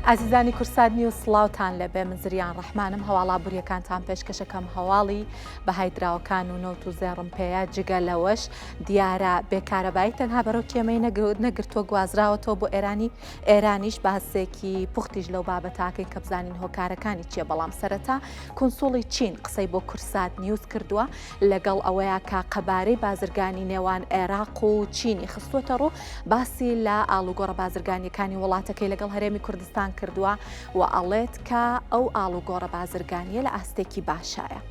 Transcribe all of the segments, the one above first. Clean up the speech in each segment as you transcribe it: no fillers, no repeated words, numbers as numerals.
عزیزانی کورسات نیوز سڵاوتان لەبێ من زریان ڕەحمانم هەواڵا بوریەکانتان پێشکەشەکەم هەواڵی بەهایدراوەکان و نەوت و زێڕم پێەیە جگە لەوەش دیارە بێکارەبایی تەنها بەرەو کێمەی نەگرتووە گوازراوەتەوە بۆ ئێرانیش باسێکی پوختیش لەو بابەتاکەی کە بزانین هۆکارەکانی چیە بەڵام سەرەتا کۆنسوڵی چین قسەی بۆ کورسات نیوز کردووە لەگەڵ ئەوەیە کە قەبارەی بازرگانی نێوان عێراق و چینی خستووەتە ڕوو باسی لە ئاڵوگۆڕە بازرگانیەکانی وڵاتەکەی لەگەڵ هەرێمی کوردستان کردووە و ئەڵێت کە ئەو ئاڵوگۆڕە بازرگانیە لە ئاستێکی باشایە.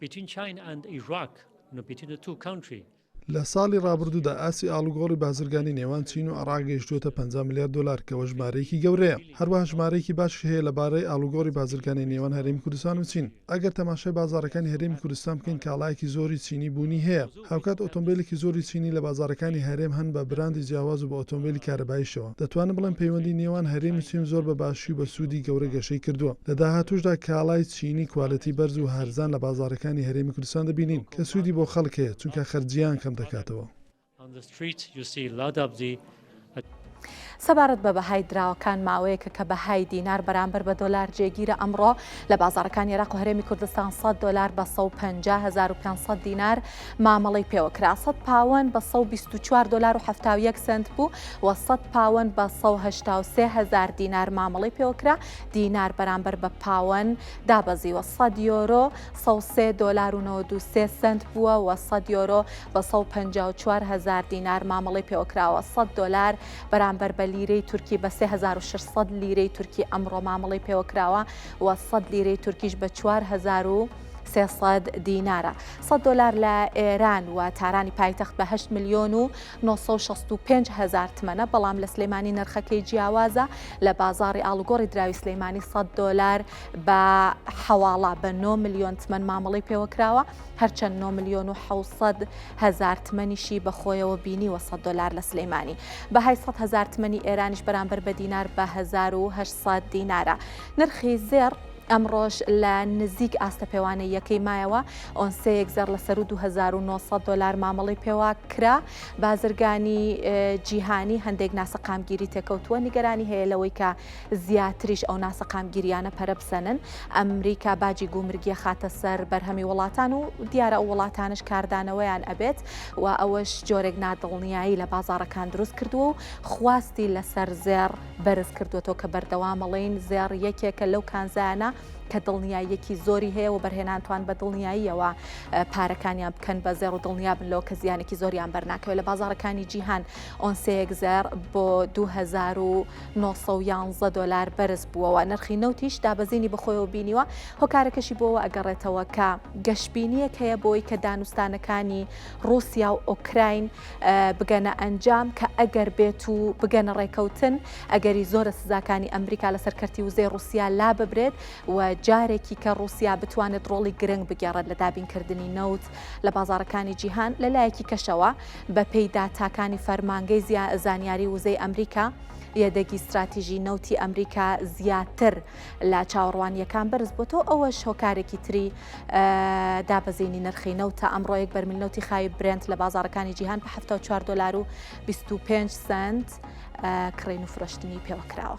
Between China and Iraq, between the two countries. لە ساڵی ڕابردوودا ئاسی ئاڵوگۆڕی بازرگانی نێوان چین و عێراق گەیشتووەتە 50 میلیارد دلار کەەوە ژمارەیەکی گەورەیە. هەروەها ژمارەیەکی باش هەیە لەبارەی ئاڵوگۆڕی بازرگانی نێوان هەرێمی کوردستان و چین. ئەگەر تەماشای بازارەکانی هەرێمی کوردستان بکەین کاڵایەکی زۆری چینی بوونی هەیە. هاوکات ئۆتۆمبیلێکی زۆری چینی لە بازارەکانی هەرێم هەن بە براندی جیاواز و بە ئۆتۆمبیلی کارەباییشەوە. دەتوانم بڵێن پەیوەندی نێوان هەرێمی چین زۆر بە باشی و بە سوودی گەورە گەشەی کردووە. لە داهاتووشدا کاڵای چینی کوالەتی بەرز و هەرزان لە بازارەکانی هەرێمی کوردستان دەبینین کە سوودی بۆ خەڵک هەیە چونکە خەرجیان کەم دەکاتەوە. On the street, you see a lot of the سەبارەت بە بەهای دراوەکان ماوەیەکە کە بەهای دینار بەرامبەر بە دۆلار جێگیرە ئەمڕۆ لە بازارەکانی عێراق و هەرێمی کوردستان 100 دلار بە 150,500 دینار مامەڵەی پێوەکرا. 100 پاوەند بە 124 دلار و 71 سنت بوو و 100 پاوەند بە 183,000 دینار مامەڵەی پێوەکرا. دینار بەرامبەر بە پاوەند دابەزیوە. 100 یۆرۆ 103 دلار و 93 سنت بووە و 100 یۆرۆ بە 154,000 دینار مامەڵەی پێوەکراوە. 100 دلار بەرامبەر بە لیرەی تورکی بە 3600 لیرەی تورکی ئەمڕۆ مامەڵەی پێوەکراوە و 100 لیرەی تورکیش بە 4300 دینارە. 100 دلار لە ئێران و تارانی پایتەخت بە 8 ملیۆن و 965 هزار تمەنە بەڵام لە سلەیمانی نرخەکەی جیاوازە لە بازاڕی ئاڵوگۆڕی دراوی سلەیمانی 100 دلار بە حواڵە بە 9 ملیۆن تمەن مامەڵەی پێوەکراوە هەرچەند 9 ملیۆن و 700 هزار تمەنیشی بەخۆیەوە بینی و 100 دلار لە سلەیمانی بەهای 100 هزار تمەنی ئێرانیش بەرامبەر بە دینار بە 1800 دینارە. نرخی زێر ئەمڕۆژ لە نزیک ئاستە پێوانەی یەکەی مایەوە ئۆنسەیەک زەر لەسەر 2900 دلار مامەڵی پێوە کرا. بازرگانی جیهانی هەندێک ناسەقامگیری تێکەوتووە نیگەرانی هەیە لەوەی کە زیاتریش ئەو ناسەقامگیریانە پەرە بسەنن. ئەمریکا باجی گومرگیە خاتە سەر بەرهەمی وڵاتان و دیارە ئەو وڵاتانش کاردانەوەیان ئەبێت و ئەوەش جۆرێک نادڵنیایی لە بازارەکان دروست کردووە و خواستی لەسەر زێر بەرز کردوێتەوە کە بەردەوامەڵین زێر یەکێکە لەو کانزانە کە دڵنیاییەکی زۆری هەیە و بەرهێنانتوان بە دڵنیاییەوە پارەکانیان بکەن بە زێر و دڵنیا بن لەوە کە زیانێکی زۆریان بەرناکەوێت. لە بازارەکانی جیهان ئۆنسەیەک زێر بۆ 2911 دلار بەرز بووەوە. نرخی نەوتیش دابەزینی بەخۆیەوە بینیوە. هۆکارەکەشی بۆەوە ئەگەڕێتەوە کە گەشتبینیەک هەیە بۆی کە دانوستانەکانی رووسیا و ئۆکراین بگەنە ئەنجام کە ئەگەر بێت و بگەنە ڕێکەوتن ئەگەری زۆرە سزاکانی ئەمریکا لەسەر کەرتی وزەی رووسیا لا ببرێت و جارێکی کە رووسیا بتوانێت ڕۆڵی گرنگ بگێڕێت لە دابینکردنی نەوت لە بازارەکانی جیهان. لەلایەکی کەشەوە بە پێی داتاکانی فەرمانگەی زانیاری وزەی ئەمریکا یەدەگی استراتیژی نەوتی ئەمریکا زیاتر لە چاوەڕوانیەکان بەرز بۆتەوە. ئەوەش هۆکارێکی تری دابەزینی نرخی نەوتە. ئەمڕۆ یەک بەرمیل نەوتی خاوی برنت لە بازارەکانی جیهان بە 74 دلار و 25 سنت کڕین و فرۆشتنی پێوەکراوە.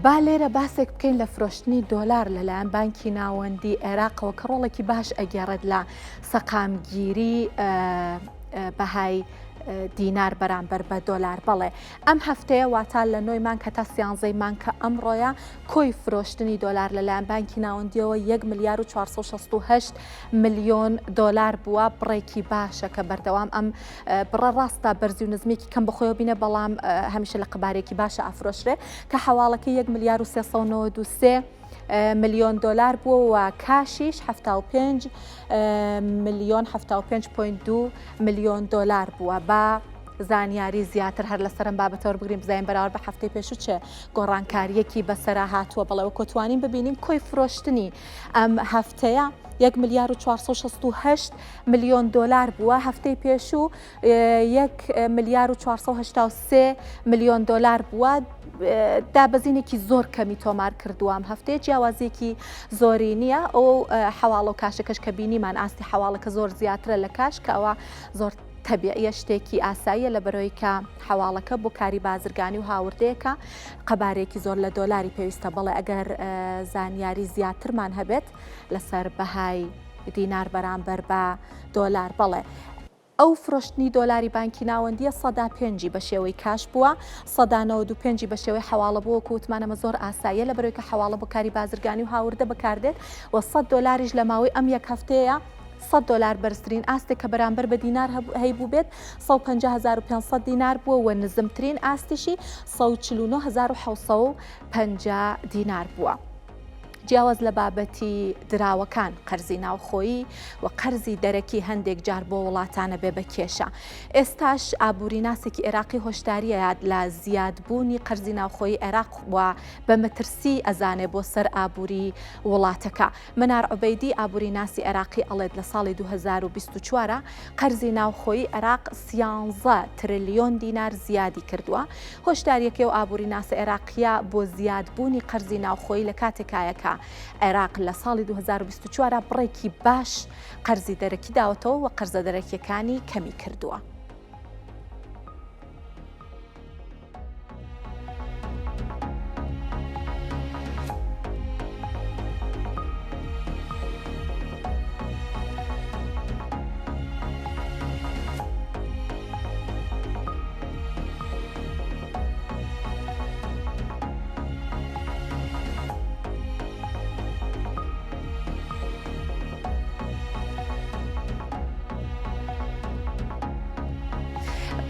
با لێرە باسێک بکەین لە فرۆشتنی دۆلار لەلایەن بانکی ناوەندی عێراقەوە کە ڕۆڵێکی باش ئەگەڕێت لە سەقامگیری بەهای دینار بەرامبەر بە دۆلار. بەڵێ ئەم هەفتەیە واتە لە 9 مانگ هەتا 13 مانگ کە ئەمڕۆیە کۆی فرۆشتنی دۆلار لەلایەن بانکی ناوەندیەوە 1 ملیار و 468 ملیۆن دۆلار بووە. بڕێکی باشە کە بەردەوام ئەم بڕە ڕاستە بەرزی و نزمێکی کەم بخۆیەوە بینە بەڵام هەمیشە لە قەبارێکی باشە ئافرۆشرێ کە حواڵەکە 1 ملیار و 393 ملیۆن دلار بووە و کاشیش 75 ملیۆن 75.2 ملیۆن دلار بووە. بە زانیاری زیاتر هەر لەسەرم بابەتەوە بگرین بزانین بەراورد بە هەفتەی پێشوو چه گۆڕانکاریەکی بەسەرا هاتووە بەڵێ کوتوانین ببینین کۆی فرۆشتنی ئەم هەفتەیە 1 ملیار و 468 میلیۆن دلار بووە هەفتەی پێشوو 1 ملیار و 483 میلیۆن دلار بووە دابەزینێکی زۆر کەمی تۆمار کردووە ئەم هەفتەیە جیاوازێکی زۆری نییە ئەو حواڵە و کاشەکەش کە بینیمان ئاستی حواڵەکە زۆر زیاترە لە کاش کە ئەوە زۆر تەبیعیە شتێکی ئاساییە لە بەرەوەی کە حواڵەکە بۆ کاری بازرگانی و هاوردەیەکە قەبارێکی زۆر لە دۆلاری پێویستە بەڵێ ئەگەر زانیاری زیاترمان هەبێت لەسەر بەهای دینار بەرامبەر بە دۆلار بەڵێ ئەو فرۆشتنی دۆلاری بانکی ناوەندیە 105 بە شێوەی کاش بووە 195 بە شێوەی حواڵە بووە کووتمانەمە زۆر ئاساییە لە بەرەوەی کە حواڵە بۆ کاری بازرگانی و هاوردە بەکاردێت و 100 دلاریش لە ماوەی ئەم یەک هەفتەیە 100 دلار بەرزترین ئاستێک کە بەرامبەر بە دینار هەیبوو بێت 150,500 دینار بووە و نزمترین ئاستیشی 149,750 دینار بووە. جیاواز لە بابەتی دراوەکان قەرزی ناوخۆیی و قەرزی دەرەکی هەندێک جار بۆ وڵاتانە بێ بە کێشە. ئێستاش ئابووری ناسێکی عێراقی هۆشداریە لە زیادبوونی قەرزی ناوخۆیی عێراق و بە مەترسی ئەزانێ بۆ سەر ئابووری وڵاتەکە. منار عوبەیدی ئابووری ناسی عێراقی ئەڵێت لە ساڵی 2024 قەرزی ناوخۆیی عێراق 13 تریلیۆن دینار زیادی کردووە. هۆشداریەکەی و ئابووری ناسی عێراقیە بۆ زیادبوونی قەرزی ناوخۆیی لە کاتێکایەکە عێراق لە ساڵی 2024 بڕێکی باش قەرزی دەرەکی داوەتەوە و قەرزە دەرەکیەکانی کەمی کردووە.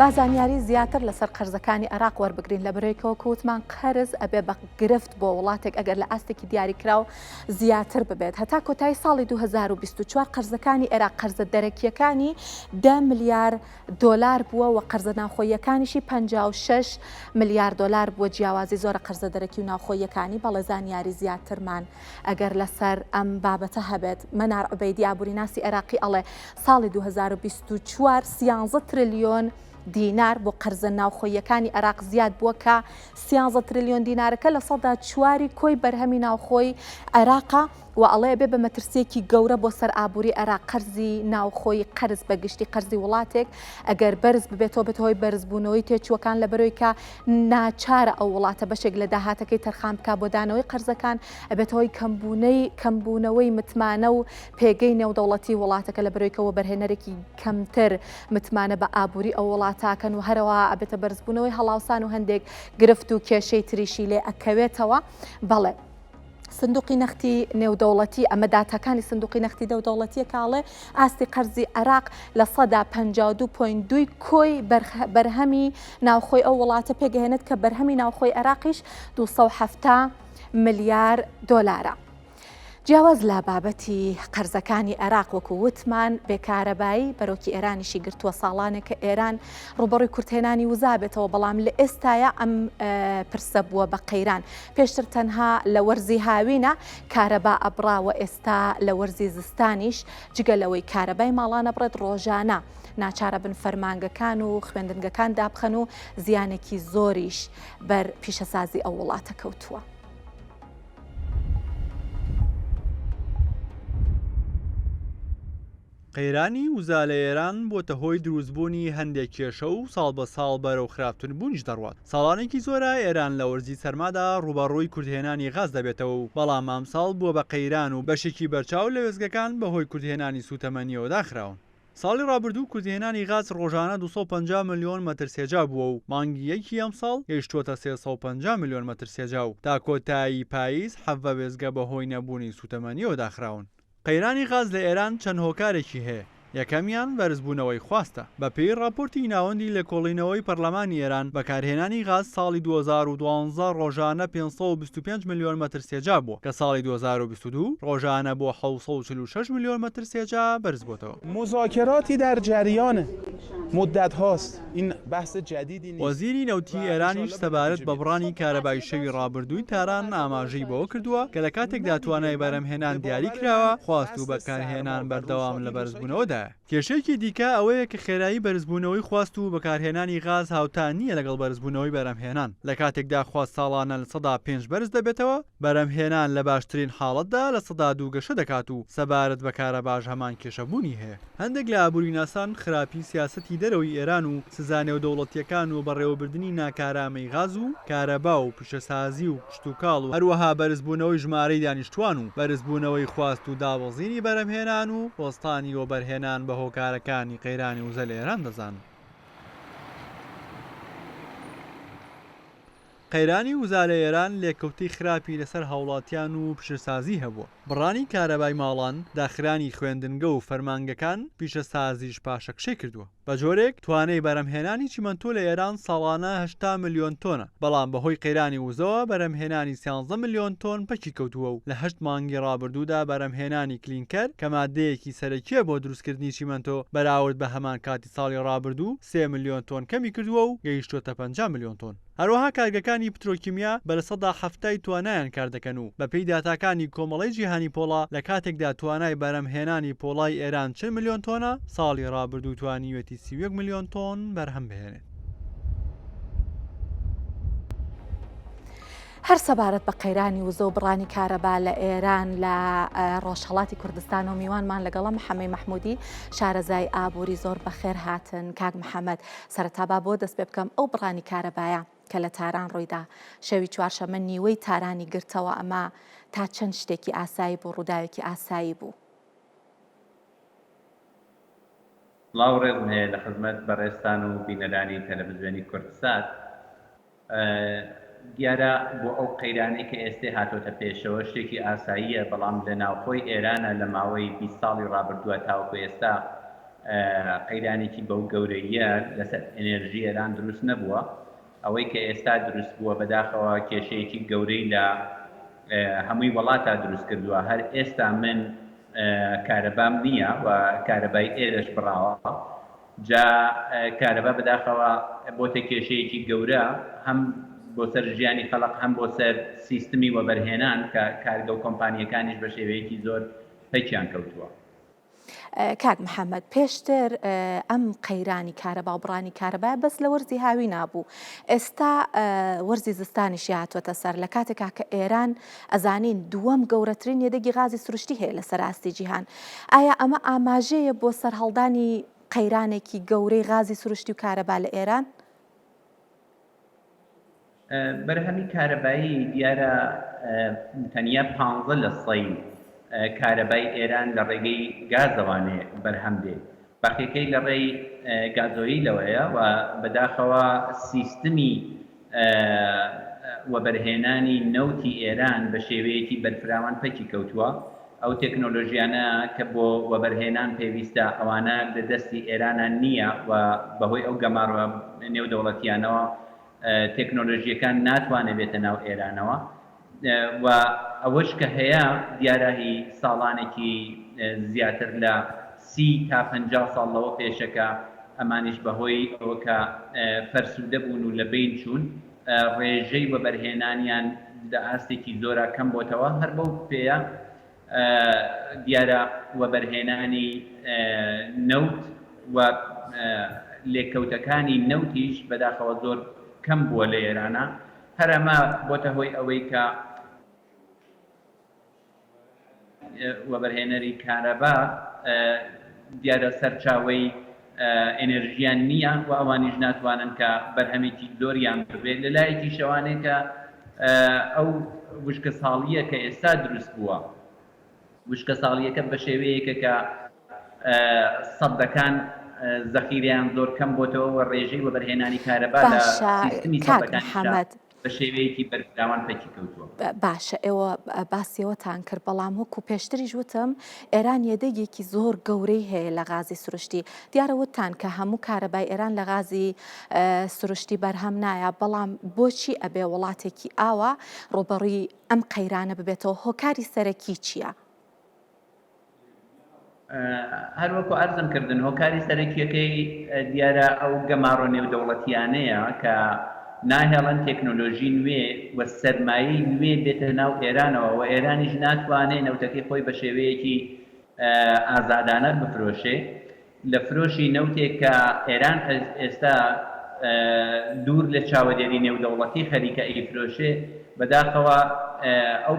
بازانیاری زیاتر لەسەر قەرزەکانی عێراق وەربگرین لە بەرەوەیکەوە کەوتمان قەرز ئەبێ بە گرفت بۆ وڵاتێک ئەگەر لە ئاستێکی دیاریکراو زیاتر ببێت. هەتا کۆتایی ساڵی 2024 قەرزەکانی عێراق قەرزە دەرەکیەکانی 10 میلیارد دلار بووە و قەرزە ناوخۆیەکانیشی 56 میلیارد دلار بووە. جیاوازی زۆرە قەرزە دەرەکی و ناوخۆیەکانی بەڵێ زانیاری زیاترمان ئەگەر لەسەر ئەم بابەتە هەبێت. منار عوبەیدی ئابووری ناسی عێراقی ئەڵێ ساڵی 2024 13 تریلیۆن دینار بۆ قەرزە ناوخۆیەکانی عێراق زیاد بووە کە 13 تریلیۆن دینارەکە لە سەدا 4 کۆی بەرهەمی ناوخۆی عێراقا و ئەڵێ بێ بە مەترسیەکی گەورە بۆ سەر ئابووری عێراق قەرزی ناوخۆی قەرز بەگشتی قەرزی وڵاتێک ئەگەر بەرز ببێتەوە بێتەوەی بەرزبوونەوەی تێچووەکان لە بەرەوەی کە ناچارە ئەو وڵاتە بەشێک لە داهاتەکەی تەرخان بکە بۆ دانەوەی قەرزەکان ئەبێتەوەی کەمبوونەوەی متمانە و پێگەی نێودەوڵەتی وڵاتەکە لە بەرەوەیکەوە بەرهێنەرێکی کەمتر متمانە بە ئابووری ئەو وڵاتاکەن و هەرەوە ئەبێتە بەرزبوونەوەی هەڵاوسان و هەندێک گرفت و کێشەی تریشی لێ ئەکەوێتەوە. بەڵێ سندوقی نەختی نێودەوڵەتی ئەمە داتەکانی سندوقی نەختی دەودەوڵەتیە کاڵێ ئاستی قەرزی عێراق لە 52.2 کۆی بەرهەمی ناوخۆی ئەو وڵاتە پێگەهێنێت کە بەرهەمی ناوخۆی عێراقیش 270 میلیارد دلارە. جیاواز لە بابەتی قەرزەکانی عێراق وەکو وتمان بێکارەبایی بەرۆکی ئێرانیشی گرتووە ساڵانێک کە ئێران ڕوبەڕووی کورتێنانی وزا بێتەوە بەڵام لە ئێستاە ئەم پرسە بووە بە قەیران. پێشتر تەنها لە وەرزی هاوینە کارەبا ئەبراوە ئێستا لە وەرزی زستانیش جگەلەوەی کارەبای ماڵانە بڕێت ڕۆژانە ناچارە بن فەرمانگەکان و خوێندنگەکان دابخەن و زیانێکی زۆریش بەر پیشەسازی ئەو وڵاتە کەوتووە. قەیرانی وزا لە ئێران بۆتە هۆی دروستبوونی هەندێک کێشە و ساڵ بە ساڵ بەرەو خراپتر بوونیش دەڕوات. ساڵانێکی زۆرە ئێران لە وەرزی سەرمادا ڕوبەڕووی کورتهێنانی غاز دەبێتەوە و بەڵام ئەم ساڵ بووە بە قەیران و بەشێکی بەرچاو لە وێزگەکان بەهۆی کورتهێنانی سوتەمەنیەوە داخراون. ساڵی ڕابردوو کورتهێنانی غاز ڕۆژانە 250 میلیۆن مەتر سێجا بووە و مانگی یەکی ئەم ساڵ گەیشتووەتە 350 میلیۆن مەتر سێجا و تا کۆتایی پاییز 7 وێزگە بەهۆی نەبوونی سوتەمەنیەوە داخراون. قەیرانی غاز لە ئێران چەند هۆکارێکی هەیە. یەکەمیان بەرزبوونەوەی خواستە. بە پێی راپۆرتی ناوەندی لە کۆڵینەوەی پەرلەمانی ئێران بەکارهێنانی غاز ساڵی 2012 ڕۆژانە 525 میلیۆن مەتر سێجا بووە کە ساڵی 2022 ڕۆژانە بۆ 746 میلیۆن مەتر سێجا بەرز بووتەوە. مذاکراتی در جریان مدت هاست. این بحث جدیدی نیست. وەزیری نەوتی ئێرانیش سەبارەت بە بڕانی کارەبای شەوی ڕابردووی تاران ئاماژەی بەوە کردووە کە لە کاتێکدا توانای بەرهەمهێنان دیاری کراوە خواست و بەکارهێنان بەردەوام لە بەرزبوونەوەدایە. کێشەیەکی دیکە ئەوەیە کە خێرایی بەرزبوونەوەی خواست و بەکارهێنانی غاز هاوتا نییە لەگەڵ بەرزبوونەوەی بەرهەمهێنان. لە کاتێکدا خواست ساڵانە لە 5 بەرز دەبێتەوە بەرهەمهێنان لە باشترین حاڵەتدا لە 2 گەشە دەکات و سەبارەت بە کارەباش هەمان کێشەبوونی هەیە. هەندێک لە ئابووریناسان خراپی سیاسەتی دەرەوەی ئێران و سزانێ و دەوڵەتیەکان و بەڕێوەبردننی ناکارامەی غاز و کارەبا و پیشەسازی و کشتتوکاڵ و هەروەها بەرزبوونەوەی ژمارەی دانیشتوان و بەرزبوونەوەی خواست و دابەزینی بەرهەمهێنان و وەستانی و بەرهێنان بە هۆکارەکانی قەیرانی وزە لە ئێران دەزان. قەیرانی وزە لە ئێران لێککەوتەی خراپی لەسەر هاوڵاتیان و پیشەسازی هەبووە. بڕانی کارەبای ماڵان، داخرانی خوێندنگە و فەرمانگەکان پیشەسازیش پاشەکشەی کردووە. بە جۆرێک توانای بەرهەمهێنانی چیمەنتۆ لە ئێران ساڵانە 80 میلیۆن تۆنە، بەڵام بەهۆی قەیرانی وزەوە بەرهەمهێنانی 13 میلیۆن تۆن پەکی کەوتووە و لە 8 مانگی ڕابردوودا بەرهەمهێنانی کلینکەر کە مادەیەکی سەرەکیە بۆ دروستکردنی چیمەنتۆ بەراورد بە هەمان کاتی ساڵی ڕابردوو 3 میلیۆن تۆن کەمی کردووە و گەیشتوتە 50 میلیۆن تۆن. هەروەها کارگەکانی پترۆکیمیا بە 100 توانایان کار دەکەن و بە پێی داتاکانی کۆمەڵی جیهانی پۆڵا لە کاتێکدا توانای بەرهەمهێنانی پۆڵای ئێران 40 میلیۆن تۆنە، ساڵی ڕابردوو توانیوێتی 31 میلیۆن تۆن بەرهەم بهێنێت. هەر سەبارەت بە قەیرانی وزە و بڕانی کارەبا لە ئێران لە ڕۆژهەڵاتی کوردستان و میوانمان لەگەڵە محەممەد محمودی شارەزای ئابووری زۆر بەخێر هاتن. کاک محەممەد، سەرەتابا بۆ دەست پێ بکەم ئەو بڕانی کارەبایە کە لە تاران ڕوویدا شەوی چوارشەمە نیوەی تارانی گرتەوە، ئەمە تا چەند شتێکی ئاسایی بوو، ڕووداوێکی ئاسایی بوو؟ لاوڕێم هەیە لە خزمەت بەڕێستان و بینەرانی تەلەڤیزیۆنی کوردستان. دیارە بۆ ئەو قەیرانەی کە ئێستا هاتۆتە پێشەوە شتێکی ئاساییە، بەڵام لە ناوخۆی ئێرانە لە ماوەی 20 ساڵی ڕابردووە تاوەکو ئێستا قەیرانێکی بەو گەورەیە لەسەر ئێنێرژی ئێران دروست نەبووە. ئەوەی کە ئێستا دروست بووە بەداخەوە کێشەیەکی گەورەی لە هەمووی وڵاتە دروست کردووە. هەر ئێستا من کارەبام نییە و کارەبای ئێرەش بڕاوە، جا کارەبا بەداخەوە بۆتە کێشەیەکی گەورە، هەم بۆ سەر ژیانی خەڵق هەم بۆ سەر سیستمی وەبەرهێنان کە کارگە و کۆمپانیەکانیش بە شێوەیەکی زۆر پەیکیان کەوتووە. کاک محەممەد، پێشتر ئەم قەیرانی کارەبا و بڕانی کارەبا بەس لە وەرزی هاوی نابوو، ئێستا وەرزی زستانیشی هاتووەتە سەر لە کاتێکا کە ئێران ئەزانین دووەم گەورەترین یەدەگی غازی سروشتی هەیە لە سەراستی جیهان. ئایا ئەمە ئاماژەیە بۆ سەرهەڵدانی قەیرانێکی گەورەی غازی سروشتی و کارەبا لە ئێران؟ بەرهەمی کارەبایی دیارە تەنیا 15% کارەبای ئێران لە ڕێگەی گازەوانێ بەرهەم دێت. بەقیەکەی لە ڕێی گازۆیلەوەیە و بەداخەوە سیستمی وەبەرهێنانی نەوتی ئێران بە شێوەیەکی بەرفراوان پەکی کەوتووە. ئەو تێکنۆلۆژیانە کە بۆ وەبەرهێنان پێویستە ئەوانە لە دەستی ئێرانە نییە و بەهۆی ئەو گەماڕوە نێودەوڵەتیانەوە تێکنۆلۆژیەکان ناتوانێت بێتە ناو ئێرانەوە و ئەوەش کە هەیە دیارەهی ساڵانێکی زیاتر لە 30 تا 50 ساڵ لەوە پێشەکە ئەمانیش بەهۆی ئەوە کە فەرسوودە بوون و لە بین چوون ڕێژەی وەبەرهێنانیان لە ئاستێکی زۆرە کەم بۆتەوە. هەر بەو پێیە دیارە وەبەرهێنانی نەوت و لێککەوتەکانی نەوتیش بەداخەوە زۆر کەم بووە لە ئێرانە. هەر ئەمە بۆتە هۆی ئەوەی کە وەبەرهێنەری کارەبا دیارە سەرچاوەی ئێنەرژیان نییە و ئەوانیش ناتوانن کە بەرهەمێکی زۆریان ببێت. لە لایەکی شەوانەیە کە ئەو وشکە ساڵیە کە ئێستا دروست بووە، وشکە ساڵیەکە بە شێوەیەکە کە سەدەکان زەخیریان زۆر کەم بۆتەوە و ڕێژەی وەبەرهێنانی کارەبا لە سیستمی سەدەکانی بە شێوەیەکی بەرفراوان پەکی کەوتووە. باشە ئێوە باسیەوەتان کرد بەڵام وەکو پێشتریش وتم ئێران یەدەگێکی زۆر گەورەی هەیە لە غازی سروشتی دیارەوەتان کە هەموو کارەبای ئێران لە غازی سروشتی بەرهەم نایە بەڵام بۆچی ئەبێ وڵاتێکی ئاوە ڕۆبەڕووی ئەم قەیرانە ببێتەوە هۆکاری سەرەکی چییە؟ هەروەکو ئەرزم کردن هۆکاری سەرەکیەکەی دیارە ئەو گەماڕۆ نێودەوڵەتیانەیە کە ناهێڵن تێکنۆلۆژی نوێ و سەرمایی نوێ بێتە ناو ئێرانەوە و ئێرانیش ناتوانێت نەوتەکەی خۆی بە شێوەیەکی ئازادانە بفرۆشێ لە فرۆشی نەوتێک کە ئێران ئێستا دوور لە چاوەدێری نێودەوڵەتی خەریکە ئەیفرۆشێ بەداخەوە ئەو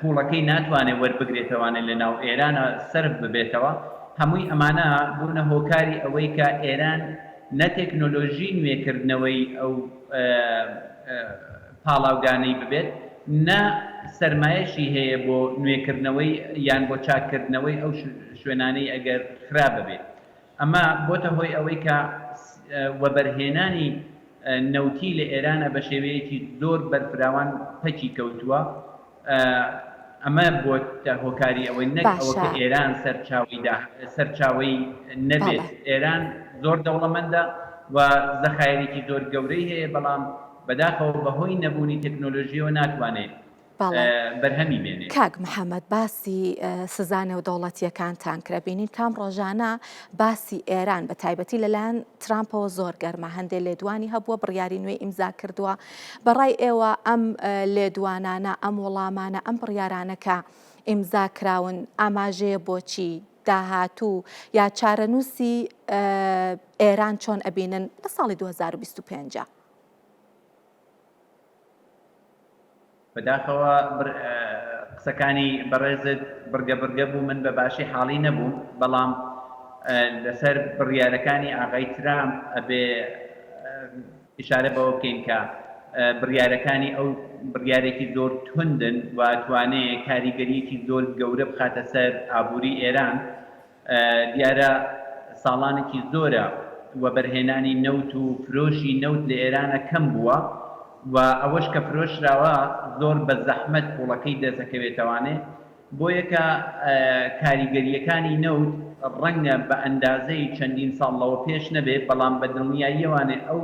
پوڵەکەی ناتوانێت وەربگرێتەوانێت لە ناو ئێرانە سرف ببێتەوە هەمووی ئەمانە بوونە هۆکاری ئەوەی کە ئێران نە تێکنۆلۆژی نوێکردنەوەی ئەو پاڵاوگانەی ببێت نە سەرمایەشی هەیە بۆ نوێکردنەوەی یان بۆ چاکردنەوەی ئەو شوێنانەی ئەگەر خراپ ببێت ئەمە بۆتە هۆی ئەوەی کە وەبەرهێنانی نەوتی لە ئێرانە بە شێوەیەکی زۆر بەرفراوان پەکی کەوتووە ئەمە بۆتە هۆکاری ئەوەی نەک ئەوەکە ئێران سەرچاوەی نەبێت ئێران زۆر دەوڵەمەندە و زەخایرێکی زۆر گەورەی هەیە بەڵام بەداخەوە بەهۆی نەبوونی تەکنۆلۆژیەوە ناتوانێت بەرهەمی بێنێت. کاک محەممەد باسی سزانە و دەوڵەتیەکانتان کرا بینین کام ڕۆژانە باسی ئێران بە تایبەتی لەلایەن ترامپەوە زۆر گەرمە هەندێک لێدوانی هەبووە بڕیاری نوێ ئیمزا کردووە بەڕای ئێوە ئەم لێدوانانە ئەم وەڵامانە ئەم بڕیارانەکە ئیمزا کراون ئاماژەیە بۆچی داهاتوو یا چارەنووسی ئێران چۆن ئەبینن لە ساڵی 2025. بەداخەوە قسەکانی بەڕێزت بڕگە بوو من بە باشی حاڵی نەبوو بەڵام لەسەر بڕیارەکانی ئاغای ترامپ ئەبێ ئیشارە بەوە بکەین کە بڕیارەکانی ئەو بڕیارێکی زۆر توندن و توانێت کاریگەریەکی زۆر گەورە بخاتە سەر ئابووری ئێران دیارە ساڵانێکی زۆرە و بەرهێنانی نەوت و فرۆشی نەوت لە ئێرانە کەم بووە و ئەوەش کە فرۆشراوە زۆر بە زەحمەت پوڵەکەی دەسەکەوێتەوانێ بۆ یەکە کاریگەریەکانی نەوت ڕەنگە بە ئەندازەی چەندین ساڵەوە پێش نەبێت بەڵام بە دڵنیاییەوانێ ئەو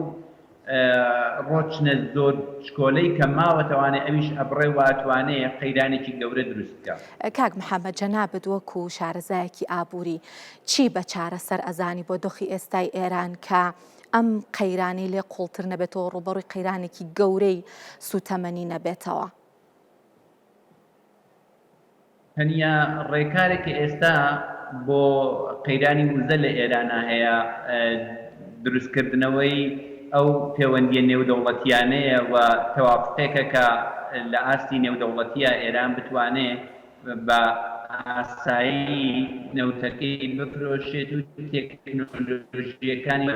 ڕۆچنە زۆر شکۆلەی کە ماوەتەوانێ ئەویش ئەبڕێ واتوانەیە قەیرانێکی گەورە دروست بکات. کاک محەممەد جەنابەت وەکو شارەزایەکی ئابووری چی بە چارەسەر ئەزانی بۆ دۆخی ئێستای ئێران کە ئەم قەیرانی لێ قوڵتر نەبێتەوە ڕوبەڕووی قەیرانێکی گەورەی سوتەمەنی نەبێتەوە؟ هەنیا ڕێکارێکی ئێستا بۆ قەیرانی وزە لە ئێرانە هەیە دروستکردنەوەی ئەو پەیوەندیە نێودەوڵەتیانەیە و تەوافقێکە کە لە ئاستی نێودەوڵەتیە ئێران بتوانێت بە ئاسایی نەوتەکەی بفرۆشێت و تێکنۆلۆژیەکانی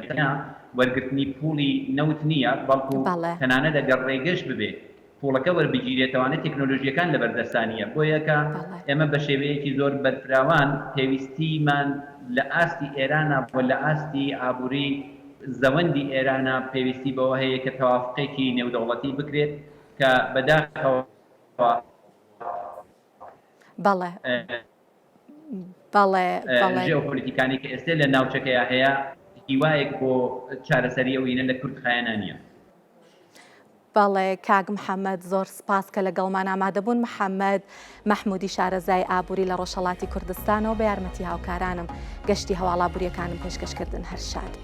وەرگرتنی پوڵی نەوت نییە بەڵکو تەنانەت ئەگەر ڕێگەش ببێت پوڵەکە وەربگیرێتەوانێت تێکنۆلۆژیەکان لە بەردەستانیە بۆ یەکە ئێمە بە شێوەیەکی زۆر بەرفراوان پێویستیمان لە ئاستی ئێرانە بۆ لە ئاستی ئابووری زەوەندی ئێرانە پێویستی بەوە هەیە کە تەوافقێکی نێودەوڵەتی بکرێت کە بەداخەوە ژێۆپۆلیتیکانی کە ئێستا لە ناوچەکەیە هەیە هیوایەک بۆ چارەسەری ئەوینە لە کورتخایەنە نییە. بەڵێ کاک محەممەد زۆر سپاس کە لەگەڵمان ئامادەبوون. محەممەد مەحموودی شارەزای ئابووری لە ڕۆژهەڵاتی کوردستانەوە بە یارمەتی هاوکارانم گەشتی هەواڵابووریەکانم پێشکەشکردن هەر شاد.